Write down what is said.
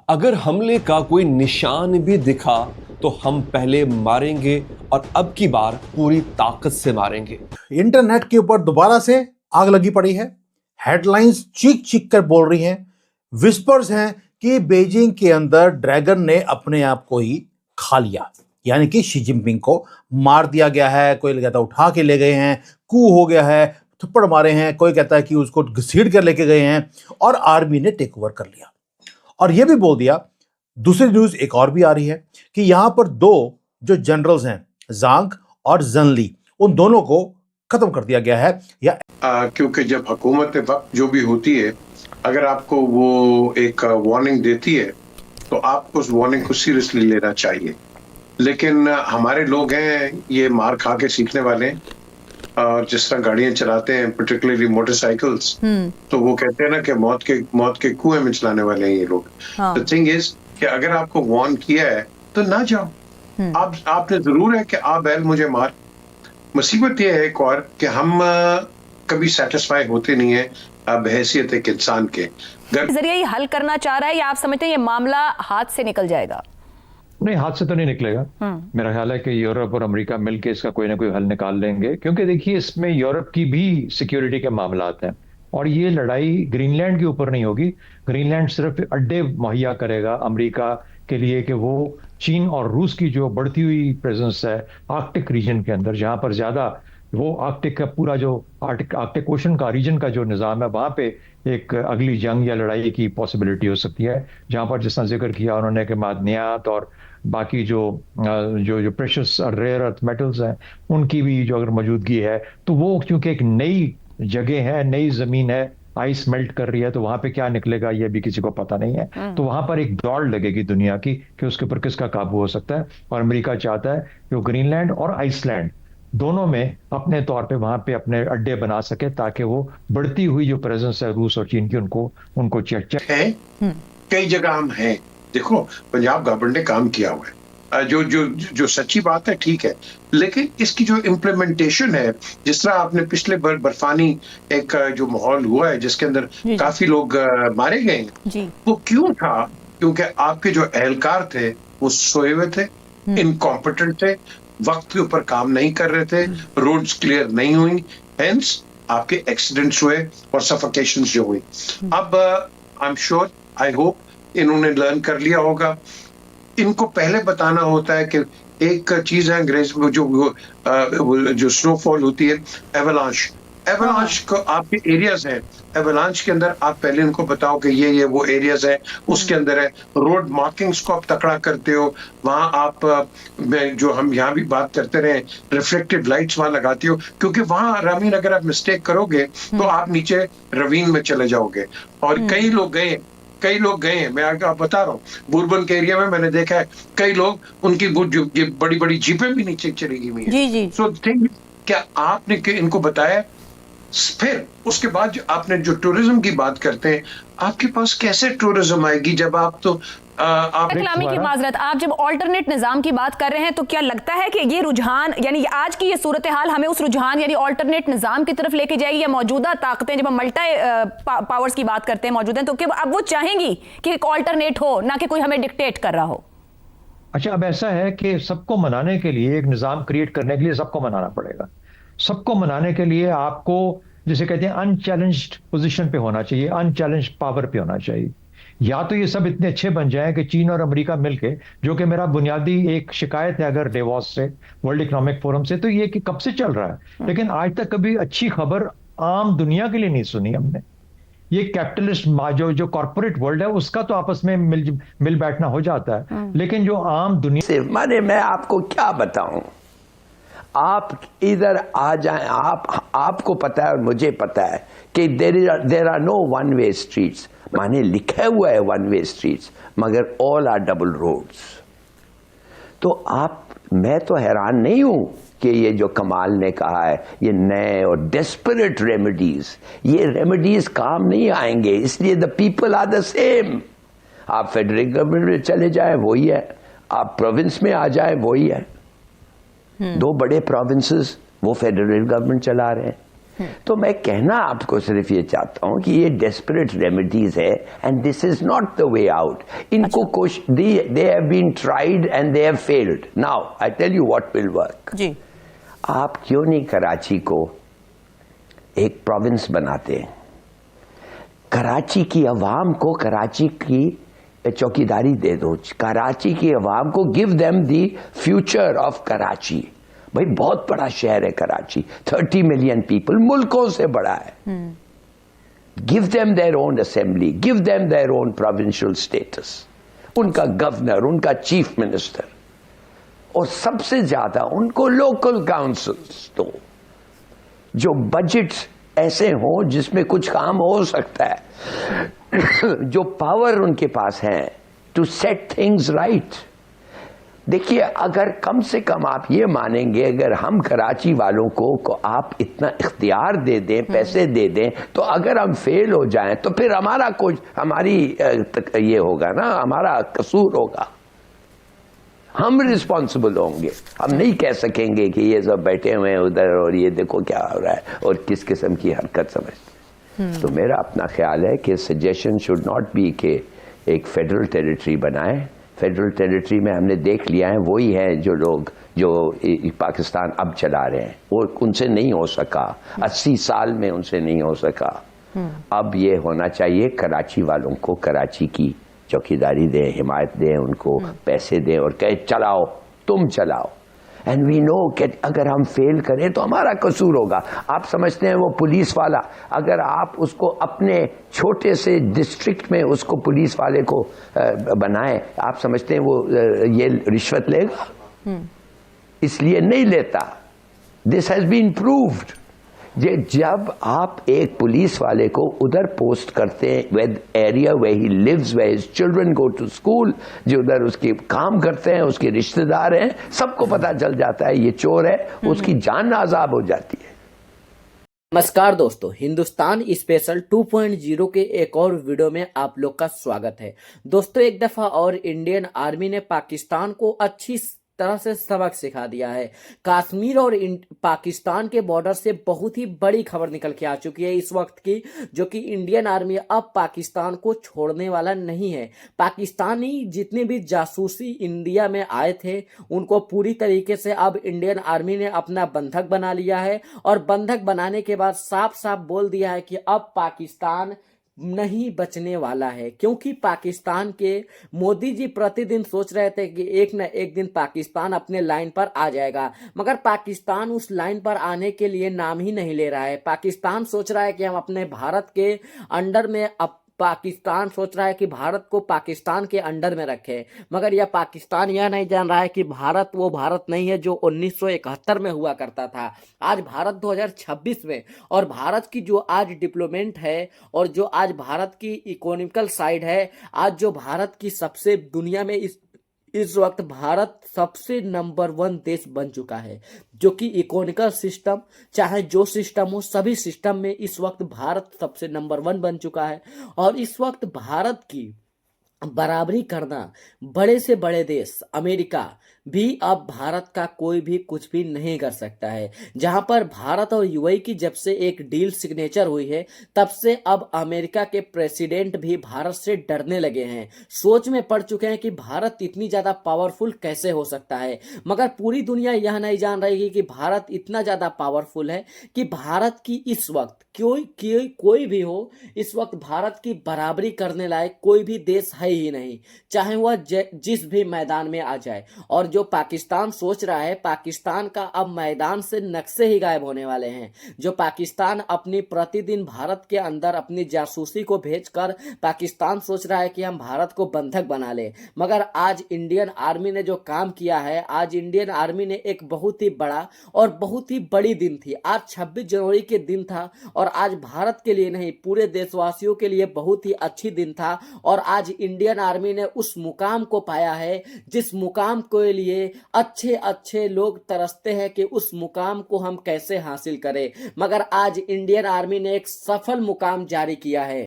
अगर हमले का कोई निशान भी दिखा तो हम पहले मारेंगे और अब की बार पूरी ताकत से मारेंगे। इंटरनेट के ऊपर दोबारा से आग लगी पड़ी है। हेडलाइंस चीख चीख कर बोल रही हैं, विस्पर्स हैं कि बीजिंग के अंदर ड्रैगन ने अपने आप को ही खा लिया, यानी कि शी जिनपिंग को मार दिया गया है। कोई कहता है उठा के ले गए हैं, कू हो गया है, थप्पड़ मारे हैं, कोई कहता है कि उसको घसीट कर लेके गए हैं और आर्मी ने टेक ओवर कर लिया। और यह भी बोल दिया, दूसरी न्यूज एक और भी आ रही है कि यहां पर दो जो जनरल्स हैं, जांग और जंगली, उन दोनों को खत्म कर दिया गया है। या क्योंकि जब हुकूमत वक्त जो भी होती है, अगर आपको वो एक वार्निंग देती है तो आपको उस वार्निंग को सीरियसली लेना चाहिए। लेकिन हमारे लोग हैं ये मार खा के सीखने वाले, और जिस तरह गाड़ियां चलाते हैं पर्टिकुलरली मोटरसाइकिल्स, तो वो कहते हैं ना कि मौत के कुएं में चलाने वाले हैं ये लोग। द थिंग इज कि अगर आपको वार्न किया है तो ना जाओ। आपने जरूर है कि आप बैल मुझे मार। मुसीबत यह है एक और कि हम कभी सेटिस्फाई होते नहीं है बहैसियत एक इंसान के। जरिए ही हल करना चाह रहा है या आप समझते हैं ये मामला हाथ से निकल जाएगा? नहीं, हाथ से तो नहीं निकलेगा। मेरा ख्याल है कि यूरोप और अमेरिका मिलकर इसका कोई ना कोई हल निकाल लेंगे, क्योंकि देखिए इसमें यूरोप की भी सिक्योरिटी के मामला हैं और ये लड़ाई ग्रीनलैंड के ऊपर नहीं होगी। ग्रीनलैंड सिर्फ अड्डे मुहैया करेगा अमेरिका के लिए कि वो चीन और रूस की जो बढ़ती हुई प्रेजेंस है आर्कटिक रीजन के अंदर, जहां पर ज्यादा वो आर्कटिक का पूरा जो आर्कटिक ओशन का रीजन का जो निज़ाम है, वहां पे एक अगली जंग या लड़ाई की पॉसिबिलिटी हो सकती है, जहां पर जिसने जिक्र किया उन्होंने कि मादनियात और बाकी जो जो जो प्रेशियस रेयर अर्थ मेटल्स हैं उनकी भी जो अगर मौजूदगी है, तो वो क्योंकि एक नई जगह है, नई जमीन है, आइस मेल्ट कर रही है, तो वहां पे क्या निकलेगा ये भी किसी को पता नहीं है। तो वहां पर एक दौड़ लगेगी दुनिया की कि उसके ऊपर किसका काबू हो सकता है। और अमेरिका चाहता है कि वो ग्रीनलैंड और आइसलैंड दोनों में अपने तौर पे वहां पे अपने अड्डे बना सके, ताकि वो बढ़ती हुई जो प्रेजेंस है रूस और चीन की उनको चेक है। कई जगह हम हैं, देखो पंजाब गवर्नमेंट ने काम किया हुआ है, जो सच्ची बात है, ठीक है, लेकिन इसकी जो इम्प्लीमेंटेशन है, जिस तरह आपने पिछले बर्फानी एक जो माहौल हुआ है जिसके अंदर काफी लोग मारे गए, वो क्यों था? क्योंकि आपके जो एहलकार थे वो सोए हुए थे, इनकॉम्पिटेंट थे, वक्त के ऊपर काम नहीं कर रहे थे, रोड्स क्लियर नहीं हुई, हेंस आपके एक्सीडेंट्स हुए और सफोकेशंस जो हुई। अब I am sure, I hope इन्होंने लर्न कर लिया होगा। इनको पहले बताना होता है कि एक चीज है अंग्रेज में जो स्नोफॉल होती है, एवलांच को आपके एरियाज हैं, एवलांच के अंदर आप पहले इनको बताओ कि ये वो एरियाज है, उसके अंदर है। रोड मार्किंग्स को आप तकड़ा करते हो, वहां आप जो हम यहाँ भी बात करते रहे रिफ्लेक्टिव लाइट्स वहां लगाती हो, क्योंकि वहां रामीन अगर आप मिस्टेक करोगे तो आप नीचे रवीन में चले जाओगे। और कई लोग गए हैं, मैं आपको बता रहा हूँ, बुरबन के एरिया में मैंने देखा है कई लोग, उनकी बड़ी बड़ी जीपें भी नीचे चली हुई है। सो थिंक क्या आपने इनको बताया? फिर उसके बाद आपने जो टूरिज्म की बात करते हैं, आपके पास कैसे टूरिज्म आएगी जब आप तो कलामी की माजरत, आप जब ऑल्टरनेट निजाम की बात कर रहे हैं तो क्या लगता है कि ये रुझान, यानी आज की ये सूरत हाल हमें उस रुझान यानी ऑल्टरनेट निजाम की तरफ लेके जाएगी, या मौजूदा ताकतें, जब हम मल्टी पावर्स की बात करते हैं मौजूद हैं, तो क्या अब वो चाहेंगी कि एक ऑल्टरनेट हो, ना कि कोई हमें डिक्टेट कर रहा हो? अच्छा, अब ऐसा है कि सबको मनाने के लिए, एक निजाम क्रिएट करने के लिए सबको मनाना पड़ेगा। सबको मनाने के लिए आपको, जिसे कहते हैं, अनचैलेंज्ड पोजीशन पे होना चाहिए, अनचैलेंज्ड पावर पे होना चाहिए। या तो ये सब इतने अच्छे बन जाएं कि चीन और अमेरिका मिलके, जो कि मेरा बुनियादी एक शिकायत है अगर डेवॉस से, वर्ल्ड इकोनॉमिक फोरम से, तो ये कि कब से चल रहा है लेकिन आज तक कभी अच्छी खबर आम दुनिया के लिए नहीं सुनी हमने। ये कैपिटलिस्ट जो कॉर्पोरेट वर्ल्ड है उसका तो आपस में मिल बैठना हो जाता है, लेकिन जो आम दुनिया से माने, मैं आपको क्या बताऊं, आप इधर आ जाएं, आपको पता है और मुझे पता है कि there are no one way streets, माने लिखा हुआ है वन वे स्ट्रीट्स, मगर ऑल आर डबल रोड्स। तो मैं तो हैरान नहीं हूं कि ये जो कमाल ने कहा है, ये नए और डेस्परेट रेमेडीज, ये रेमेडीज काम नहीं आएंगे, इसलिए the people are the same. आप फेडरल गवर्नमेंट में चले जाए वही है, आप प्रोविंस में आ जाए वही है। दो बड़े प्रोविंसेस वो फेडरल गवर्नमेंट चला रहे हैं, तो मैं कहना आपको सिर्फ ये चाहता हूं कि ये डेस्परेट रेमेडीज है and this is not the way out. इनको they have been tried and they have failed. Now I tell you what will work. जी. आप क्यों नहीं कराची को एक प्रोविंस बनाते? कराची की अवाम को कराची की चौकीदारी दे दो. कराची की अवाम को give them the future of Karachi. भाई बहुत बड़ा शहर है कराची, 30 मिलियन पीपल, मुल्कों से बड़ा है. Give them their own assembly, give them their own provincial status, उनका गवर्नर, उनका चीफ मिनिस्टर, और सबसे ज्यादा उनको लोकल काउंसिल्स दो जो बजट ऐसे हो जिसमें कुछ काम हो सकता है, जो पावर उनके पास है टू सेट थिंग्स राइट. देखिए, अगर कम से कम आप ये मानेंगे, अगर हम कराची वालों को आप इतना इख्तियार दे दें, पैसे दे दें, तो अगर हम फेल हो जाएं तो फिर हमारा कुछ, हमारी ये होगा ना, हमारा कसूर होगा, हम रिस्पॉन्सिबल होंगे. हम नहीं कह सकेंगे कि ये सब बैठे हुए हैं उधर और ये देखो क्या हो रहा है और किस किस्म की हरकत समझते. तो मेरा अपना ख्याल है कि सजेशन शुड नॉट बी कि एक फेडरल टेरिटरी बनाए. फेडरल टेरिटरी में हमने देख लिया है, वही है जो लोग जो पाकिस्तान अब चला रहे हैं, वो उनसे नहीं हो सका, 80 साल में उनसे नहीं हो सका. अब ये होना चाहिए, कराची वालों को कराची की चौकीदारी दें, हिमायत दें, उनको पैसे दें और कहे चलाओ, तुम चलाओ. एंड वी नो कि अगर हम फेल करें तो हमारा कसूर होगा. आप समझते हैं वो पुलिस वाला, अगर आप उसको अपने छोटे से डिस्ट्रिक्ट में उसको पुलिस वाले को बनाएं, आप समझते हैं वो ये रिश्वत लेगा? इसलिए नहीं लेता. This has been proved. जब आप एक पुलिस वाले को उधर पोस्ट करते हैं, with area where he lives, where his children go to school, जो उधर उसके काम करते हैं, उसके रिश्तेदार हैं, सबको पता चल जाता है ये चोर है, उसकी जान आजाब हो जाती है. नमस्कार दोस्तों, हिंदुस्तान स्पेशल 2.0 के एक और वीडियो में आप लोग का स्वागत है. दोस्तों, एक दफा और इंडियन आर्मी ने पाकिस्तान को अच्छी तरह से सबक सिखा दिया है. कश्मीर और पाकिस्तान के बॉर्डर से बहुत ही बड़ी खबर निकल के आ चुकी है इस वक्त की, जो कि इंडियन आर्मी अब पाकिस्तान को छोड़ने वाला नहीं है. पाकिस्तानी जितने भी जासूसी इंडिया में आए थे उनको पूरी तरीके से अब इंडियन आर्मी ने अपना बंधक बना लिया है, और बंधक बनाने के बाद साफ साफ बोल दिया है कि अब पाकिस्तान नहीं बचने वाला है. क्योंकि पाकिस्तान के मोदी जी प्रतिदिन सोच रहे थे कि एक न एक दिन पाकिस्तान अपने लाइन पर आ जाएगा, मगर पाकिस्तान उस लाइन पर आने के लिए नाम ही नहीं ले रहा है. पाकिस्तान सोच रहा है कि हम अपने भारत के अंडर में, अब पाकिस्तान सोच रहा है कि भारत को पाकिस्तान के अंडर में रखे, मगर यह पाकिस्तान यह नहीं जान रहा है कि भारत वो भारत नहीं है जो 1971 में हुआ करता था. आज भारत 2026 में, और भारत की जो आज डिप्लोमेट है और जो आज भारत की इकोनॉमिकल साइड है, आज जो भारत की सबसे दुनिया में इस वक्त भारत सबसे नंबर 1 देश बन चुका है, जो कि इकोनॉमिकल सिस्टम चाहे जो सिस्टम हो, सभी सिस्टम में इस वक्त भारत सबसे नंबर 1 बन चुका है. और इस वक्त भारत की बराबरी करना बड़े से बड़े देश अमेरिका भी अब भारत का कोई भी कुछ भी नहीं कर सकता है. जहां पर भारत और यूएई की जब से एक डील सिग्नेचर हुई है, तब से अब अमेरिका के प्रेसिडेंट भी भारत से डरने लगे हैं, सोच में पड़ चुके हैं कि भारत इतनी ज्यादा पावरफुल कैसे हो सकता है. मगर पूरी दुनिया यह नहीं जान रही कि भारत इतना ज्यादा पावरफुल है कि भारत की इस वक्त कोई भी हो, इस वक्त भारत की बराबरी करने लायक कोई भी देश है ही नहीं, चाहे वह जिस भी मैदान में आ जाए. और जो पाकिस्तान सोच रहा है, पाकिस्तान का अब मैदान से नक्शे ही गायब होने वाले हैं. जो पाकिस्तान अपनी प्रतिदिन भारत के अंदर अपनी जासूसी को भेजकर पाकिस्तान सोच रहा है कि हम भारत को बंधक बना ले, मगर आज इंडियन आर्मी ने जो काम किया है, आज इंडियन आर्मी ने एक बहुत ही बड़ा और बहुत ही बड़ी दिन थी, आज 26 जनवरी के दिन था, और आज भारत के लिए नहीं पूरे देशवासियों के लिए बहुत ही अच्छी दिन था. और आज इंडियन आर्मी ने उस मुकाम को पाया है जिस मुकाम के लिए अच्छे अच्छे लोग तरसते हैं कि उस मुकाम को हम कैसे हासिल करें, मगर आज इंडियन आर्मी ने एक सफल मुकाम जारी किया है.